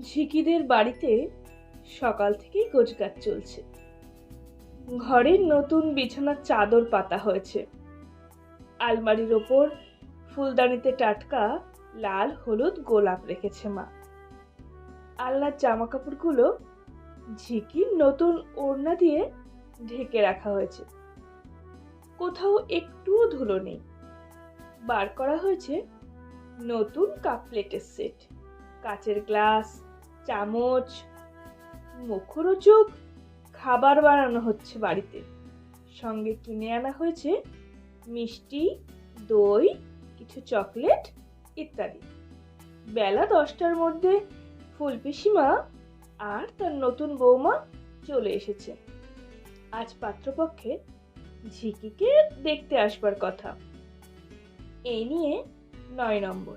ঝিকিদের বাড়িতে সকাল থেকেই গোছগাছ চলছে। ঘরের নতুন বিছানার চাদর পাতা হয়েছে। আলমারির ওপর ফুলদানিতে টাটকা লাল হলুদ গোলাপ রেখেছে মা। আলনার জামা কাপড়গুলো ঝিকির নতুন ওড়না দিয়ে ঢেকে রাখা হয়েছে। কোথাও একটুও ধুলো নেই। বার করা হয়েছে নতুন কাপ প্লেটের সেট, কাচের গ্লাস, চামচ। মুখরোচক খাবার বানানো হচ্ছে বাড়িতে। সঙ্গে কিনে আনা হয়েছে মিষ্টি, দই, কিছু চকলেট ইত্যাদি। বেলা 10টার মধ্যে ফুলপিসিমা আর তার নতুন বৌমা চলে এসেছে। আজ পাত্রপক্ষে ঝিকিকে দেখতে আসবার কথা। এই নিয়ে 9 নম্বর।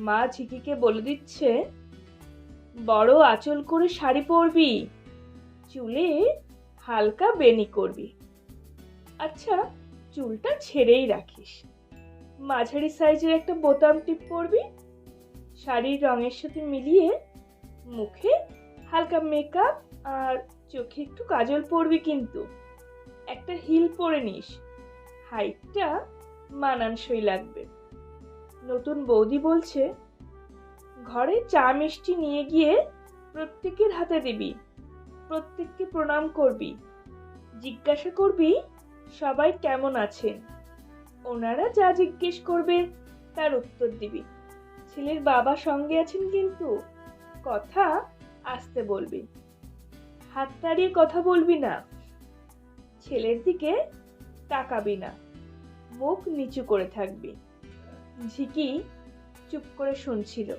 মা ঝিকিকে বলে দিচ্ছে, বড় আঁচল করে শাড়ি পরবি, চুলে হালকা বেনি করবি। আচ্ছা, চুলটা ছেড়েই রাখিস। মাঝারি সাইজের একটা বোতাম টিপ পরবি। শাড়ির রঙের সাথে মিলিয়ে মুখে হালকা মেকআপ আর চোখে একটু কাজল পরবি, কিন্তু একটা হিল পরে নিস, হাইটটা মানানসই লাগবে। নতুন বৌদি বলছে, ঘরে চা মিষ্টি নিয়ে গিয়ে প্রত্যেকের হাতে দিবি, প্রত্যেককে প্রণাম করবি, জিজ্ঞাসা করবি সবাই কেমন আছেন। ওনারা যা জিজ্ঞেস করবে তার উত্তর দিবি। ছেলের বাবা সঙ্গে আছেন, কিন্তু কথা আস্তে বলবি, হাত নাড়িয়ে কথা বলবি না, ছেলের দিকে তাকাবি না, মুখ নিচু করে থাকবি। ঝিকি চুপ করে শুনছিল।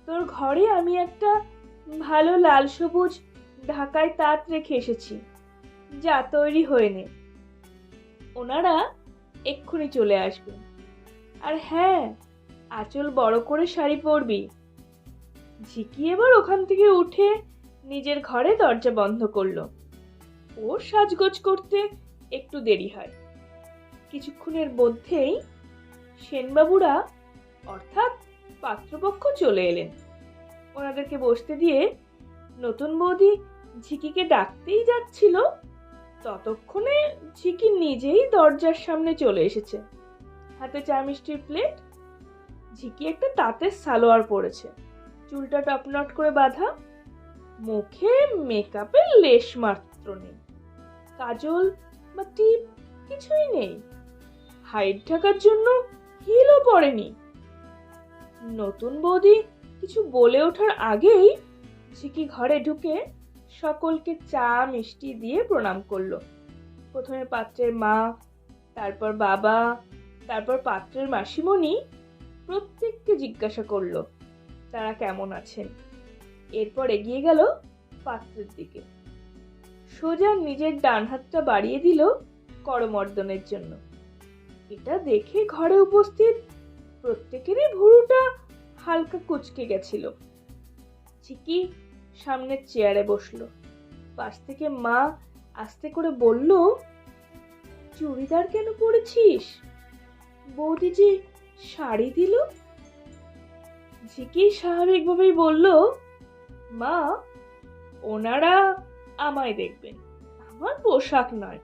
তোর ঘরে আমি একটা ভালো লাল সবুজ ঢাকায় তাঁত রেখে এসেছি, যা তৈরি হয়ে নে, ওনারা এক্ষুনি চলে আসবেন। আর হ্যাঁ, আঁচল বড় করে শাড়ি পরবি। ঝিকি এবার ওখান থেকে উঠে নিজের ঘরে দরজা বন্ধ করলো। ওর সাজগোজ করতে একটু দেরি হয়। কিছুক্ষণের মধ্যেই সেনবাবুরা অর্থাৎ পাত্রপক্ষ চলে এলেন। ওনাদেরকে বসতে দিয়ে নতুন বৌদি ঝিকিকে ডাকতেই যাচ্ছিল, ততক্ষণে ঝিকি নিজেই দরজার সামনে চলে এসেছে। হাতে চা মিষ্টির প্লেট। ঝিকি একটা তাঁতের সালোয়ার পরেছে, চুলটা টপনট করে বাঁধা, মুখে মেকআপের লেশ মাত্র নেই, কাজল বা টিপ কিছুই নেই, হাইট ঢাকার জন্য হিলও পরেনি। নতুন বৌদি কিছু বলে ওঠার আগেই ঝিকি ঘরে ঢুকে সকলকে চা মিষ্টি দিয়ে প্রণাম করলো। প্রথমে পাত্রের মা, তারপর বাবা, তারপর পাত্রের মাসিমণি। প্রত্যেককে জিজ্ঞাসা করলো তারা কেমন আছেন। এরপর এগিয়ে গেল পাত্রের দিকে। সোজা নিজের ডান হাতটা বাড়িয়ে দিল করমর্দনের জন্য। এটা দেখে ঘরে উপস্থিত প্রত্যেকেরই ভুরুটা হালকা কুঁচকে গেছিল। ঝিকি সামনের চেয়ারে বসলো। পাশ থেকে মা আস্তে করে বলল, চুড়িদার কেন পরেছিস? বৌদি যে শাড়ি দিল। ঝিকি স্বাভাবিকভাবেই বলল, মা, ওনারা আমায় দেখবেন, আমার পোশাক নয়।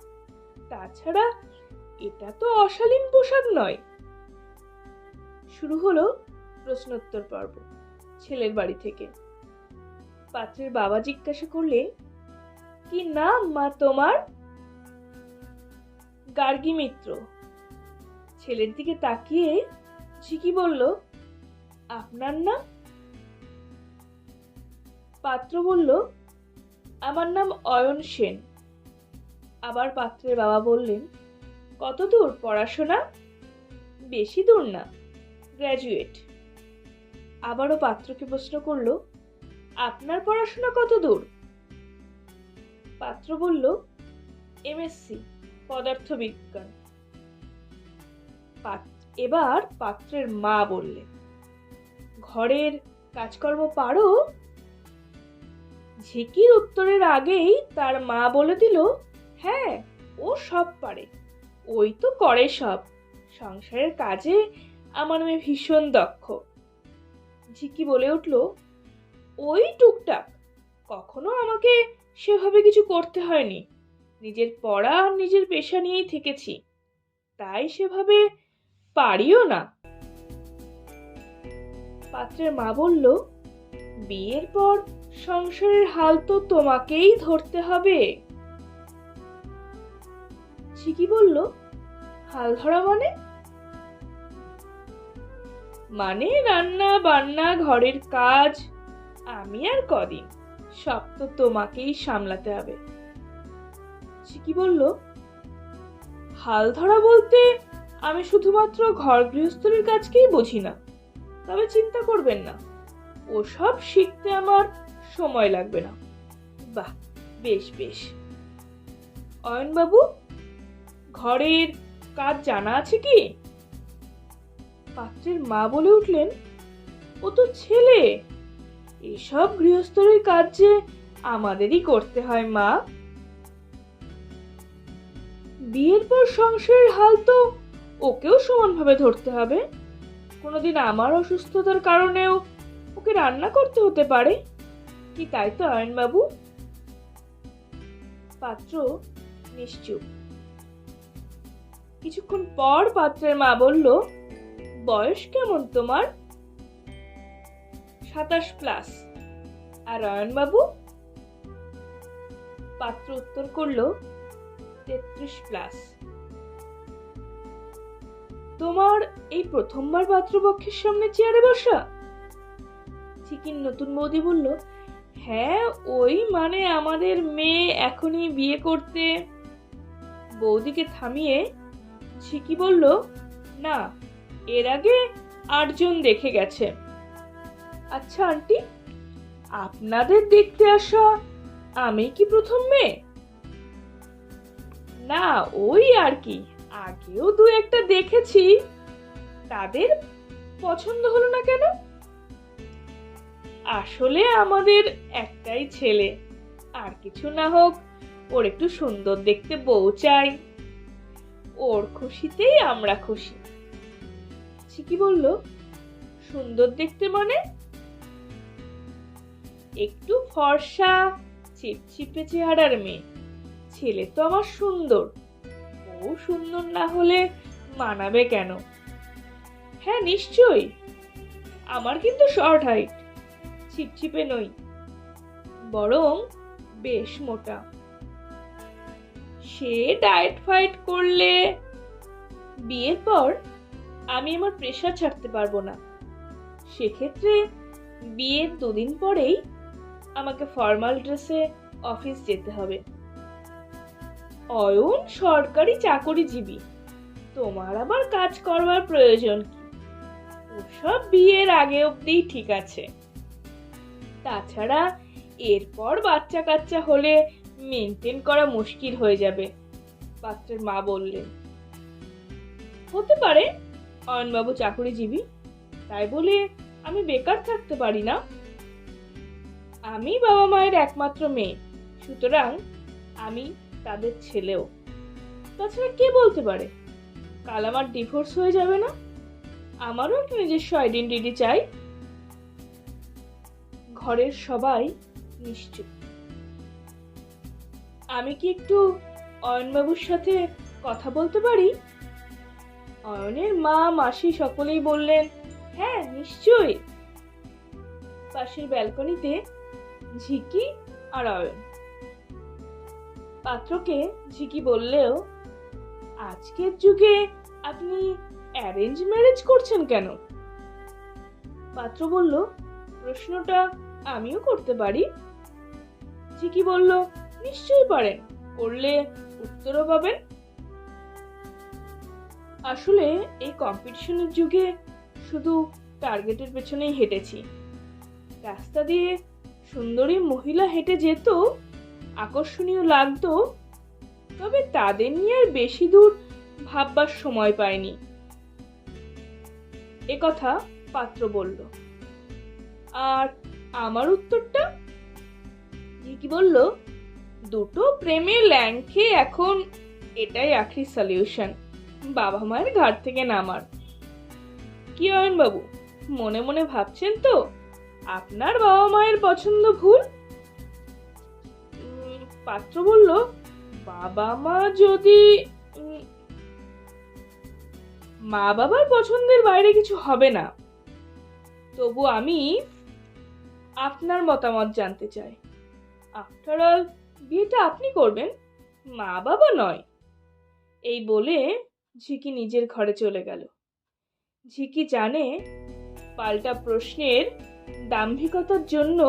তাছাড়া এটা তো অশালীন পোশাক নয়। শুরু হলো প্রশ্নোত্তর পর্ব ছেলের বাড়ি থেকে। পাত্রের বাবা জিজ্ঞাসা করলেন, কি নাম মা তোমার? গার্গী মিত্র। ছেলের দিকে তাকিয়ে ঝিকি বলল, আপনার নাম? পাত্র বলল, আমার নাম অয়ন সেন। আবার পাত্রের বাবা বললেন, কত দূর পড়াশোনা? বেশি দূর না, গ্র্যাজুয়েট। আবারও পাত্রকে প্রশ্ন করলো, আপনার পড়াশোনা কত দূর? পাত্র বলল, এমএসসি পদার্থবিজ্ঞান। এবার পাত্রের মা বললেন, ঘরের কাজকর্ম পারো? ঝিকির উত্তরের আগেই তার মা বলে দিল, হ্যাঁ, ও সব পারে, ওই তো করে সব, সংসারের কাজে আমার মেয়ে ভীষণ দক্ষ। ঝিকি বলে উঠল, ওই টুকটাক, কখনো আমাকে সেভাবে কিছু করতে হয়নি। নিজের পড়া আর নিজের পেশা নিয়েই থেকেছি, তাই সেভাবে পারিও না। পাত্রের মা বলল, বিয়ের পর সংসারের হাল তো তোমাকেই ধরতে হবে। ঝিকি বলল, হাল ধরা মানে? মানে রান্না বান্না, ঘরের কাজ, আমি আর কদিন, সব তো তোমাকেই সামলাতে হবে। ঝিকি বলল, হাল ধরা বলতে আমি শুধুমাত্র ঘর গৃহস্থলীর কাজকেই বুঝি না। তবে চিন্তা করবেন না, ওসব শিখতে আমার সময় লাগবে না। বাহ, বেশ বেশ। অয়নবাবু, ঘরের কাজ জানা আছে কি? পাত্রের মা বলে উঠলেন, ও তো ছেলে, এসব গৃহস্থলীর কাজ যে আমাদেরই করতে হয় মা। বিয়ের পর সংসারের হাল তো ওকেও সমানভাবে ধরতে হবে। কোনোদিন আমার অসুস্থতার কারণেও ওকে রান্না করতে হতে পারে, কি তাই তো অয়নবাবু? পাত্র নিশ্চুপ। কিছুক্ষণ পর পাত্রের মা বলল, বয়স কেমন তোমার? 27+। আর অয়নবাবু? পাত্র উত্তর করল, 33+। তোমার এই প্রথমবার পাত্রপক্ষের সামনে চেয়ারে বসা? ঝিকির নতুন বৌদি বলল, হ্যাঁ, ওই মানে আমাদের মেয়ে এখনই বিয়ে করতে। বৌদিকে থামিয়ে ঝিকি বলল, না, এর আগে 8 জন দেখে গেছে। আচ্ছা আন্টি, আপনাদের দেখতে আসা আমি কি প্রথম মেয়ে? না, ওই আর কি, আগেও 2-1টা দেখেছি। তাদের পছন্দ হলো না কেন? আসলে আমাদের একটাই ছেলে, আর কিছু না হোক ওর একটু সুন্দর দেখতে বউ চাই। ওর খুশিতেই আমরা খুশি। ঝিকি বলল, সুন্দর দেখতে মানে? একটু ফর্সা চিপচিপে চেহারার মেয়ে। ছেলে তো আমার সুন্দর, ও সুন্দর না হলে মানাবে কেন? হ্যাঁ নিশ্চয়ই, আমার কিন্তু শর্ট হাইট, ছিপছিপে নই, বরং বেশ মোটা। সে ডায়েট ফাইট করলে বিয়ের পর আমি আমার প্রেশার ছাড়তে পারবো না। সেক্ষেত্রে বিয়ের 2 দিন পরেই আমাকে ফর্মাল ড্রেসে অফিস যেতে হবে। অয়ন সরকারি চাকরিজীবী, তোমার আবার কাজ করবার প্রয়োজন কি? ওসব বিয়ের আগে অবধি ঠিক আছে। তাছাড়া এরপর বাচ্চা কাচ্চা হলে মেনটেন করা মুশকিল হয়ে যাবে। পাত্রের মা বললেন, হতে পারে অয়নবাবু চাকরিজীবী, তাই বলে আমি বেকার থাকতে পারি না। আমি বাবা মায়ের একমাত্র মেয়ে, সুতরাং আমি তাদের ছেলেও। তাছাড়া কে বলতে পারে কাল আমার ডিভোর্স হয়ে যাবে না? আমারও একটা নিজস্ব আইডেন্টিটি চাই। ঘরের সবাই নিশ্চুপ। আমি কি একটু অয়নবাবুর সাথে কথা বলতে পারি? অয়নের মা মাসি সকলেই বললেন, হ্যাঁ নিশ্চয়ই। পাশের ব্যালকনিতে ঝিকি আর অয়ন। পাত্রকে ঝিকি বললেও, আজকের যুগে আপনি অ্যারেঞ্জ ম্যারেজ করছেন কেন? পাত্র বলল, প্রশ্নটা আমিও করতে পারি। ঝিকি বলল, নিশ্চয়ই পারেন, করলে উত্তরও পাবেন। আসলে এই কম্পিটিশনের যুগে শুধু টার্গেটের পেছনেই হেঁটেছি। রাস্তা দিয়ে সুন্দরী মহিলা হেঁটে যেত, আকর্ষণীয় লাগতো, তবে তাদের নিয়ে আর বেশি দূর ভাববার সময় পাইনি। একথা পাত্র বলল। আর আমার উত্তরটা? ঝিকি বলল, দুটো প্রেমে ল্যাংখে এখন এটাই আখরি সলিউশন বাবা মায়ের ঘাট থেকে নামার। কি অয়ন বাবু, মনে মনে ভাবছেন তো আপনার বাবা মায়ের পছন্দ ভুল? পাত্র বলল, বাবা মা যদি মা বাবার পছন্দের বাইরে কিছু হবে না, তবু আমি আপনার মতামত জানতে চাই। আফটার অল বিয়েটা আপনি করবেন, মা বাবা নয়। এই বলে ঝিকি নিজের ঘরে চলে গেল। ঝিকি জানে পাল্টা প্রশ্নের দাম্ভিকতার জন্য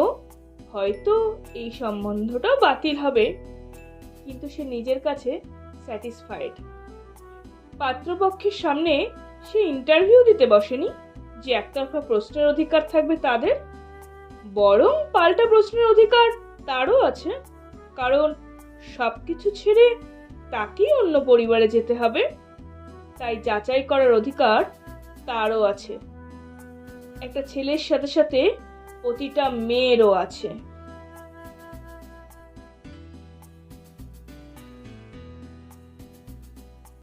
হয়তো এই সম্বন্ধটাও বাতিল হবে, কিন্তু সে নিজের কাছে স্যাটিসফাইড। পাত্রপক্ষের সামনে সে ইন্টারভিউ দিতে বসেনি যে একতরফা প্রশ্নের অধিকার থাকবে তাদের, বরং পাল্টা প্রশ্নের অধিকার তারও আছে, কারণ সবকিছু ছেড়ে তাকেই অন্য পরিবারে যেতে হবে, তাই যাচাই করার অধিকার তারও আছে। একটা ছেলের সাথে সাথে প্রতিটা মেয়েরও আছে।